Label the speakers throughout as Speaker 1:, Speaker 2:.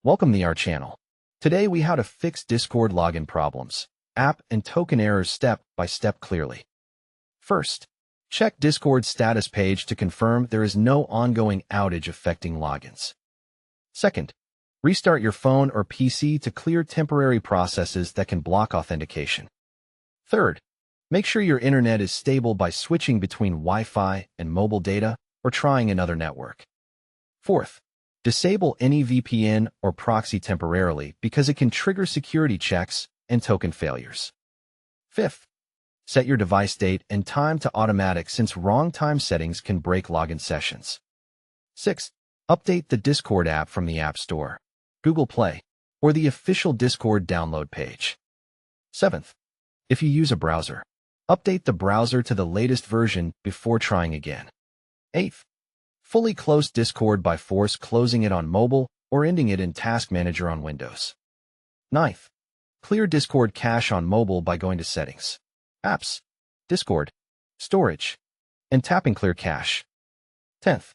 Speaker 1: Welcome to our channel. Today we how to fix Discord login problems, app and token errors step by step clearly. First, check Discord's status page to confirm there is no ongoing outage affecting logins. Second, restart your phone or PC to clear temporary processes that can block authentication. Third, make sure your internet is stable by switching between Wi-Fi and mobile data or trying another network. Fourth, disable any VPN or proxy temporarily because it can trigger security checks and token failures. Fifth, set your device date and time to automatic since wrong time settings can break login sessions. Sixth, update the Discord app from the App Store, Google Play, or the official Discord download page. Seventh, if you use a browser, update the browser to the latest version before trying again. Eighth, fully close Discord by force closing it on mobile or ending it in Task Manager on Windows. Ninth, clear Discord cache on mobile by going to Settings, Apps, Discord, Storage, and tapping Clear Cache. 10th,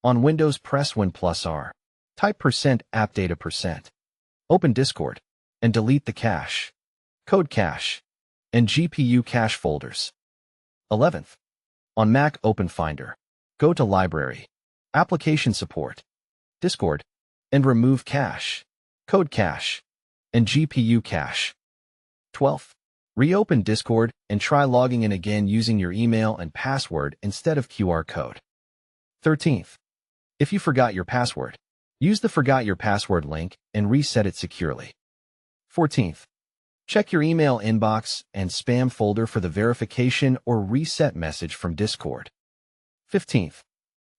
Speaker 1: on Windows press Win+R, type %appdata%, open Discord, and delete the cache, code cache, and GPU cache folders. 11th, on Mac open Finder, go to Library, Application Support, Discord, and remove cache, code cache, and GPU cache. 12th, reopen Discord and try logging in again using your email and password instead of QR code. 13th, if you forgot your password, use the Forgot Your Password link and reset it securely. 14th, check your email inbox and spam folder for the verification or reset message from Discord. 15th,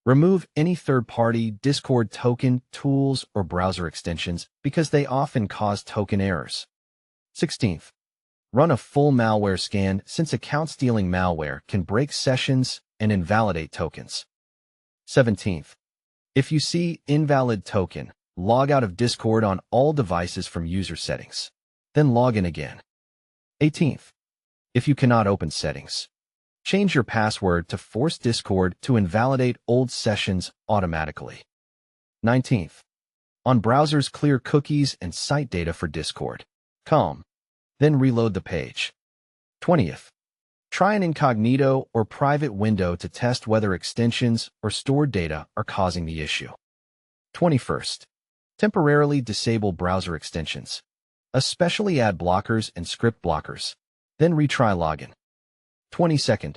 Speaker 1: remove any third-party Discord token, tools, or browser extensions because they often cause token errors. 16th, run a full malware scan since account-stealing malware can break sessions and invalidate tokens. 17th, if you see invalid token, log out of Discord on all devices from user settings, then log in again. 18th, if you cannot open settings, change your password to force Discord to invalidate old sessions automatically. 19th, on browsers clear cookies and site data for Discord. Calm, then reload the page. 20th, try an incognito or private window to test whether extensions or stored data are causing the issue. 21st, temporarily disable browser extensions, especially ad blockers and script blockers, then retry login. 22nd,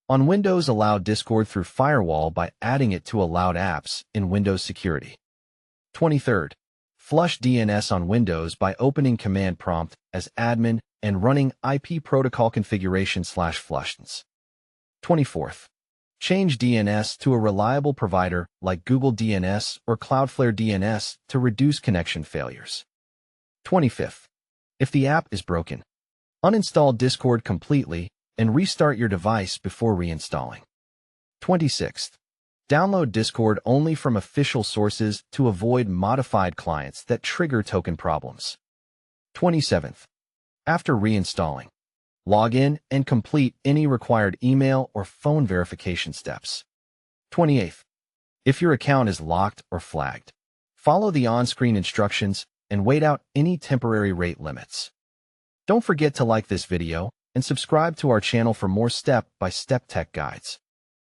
Speaker 1: on Windows allow Discord through Firewall by adding it to allowed apps in Windows Security. 23rd, flush DNS on Windows by opening Command Prompt as admin and running IP protocol configuration/flushes. 24th, change DNS to a reliable provider like Google DNS or Cloudflare DNS to reduce connection failures. 25th, if the app is broken, uninstall Discord completely and restart your device before reinstalling. 26th, download Discord only from official sources to avoid modified clients that trigger token problems. 27th, after reinstalling, log in and complete any required email or phone verification steps. 28th, if your account is locked or flagged, follow the on-screen instructions and wait out any temporary rate limits. Don't forget to like this video and subscribe to our channel for more step-by-step tech guides.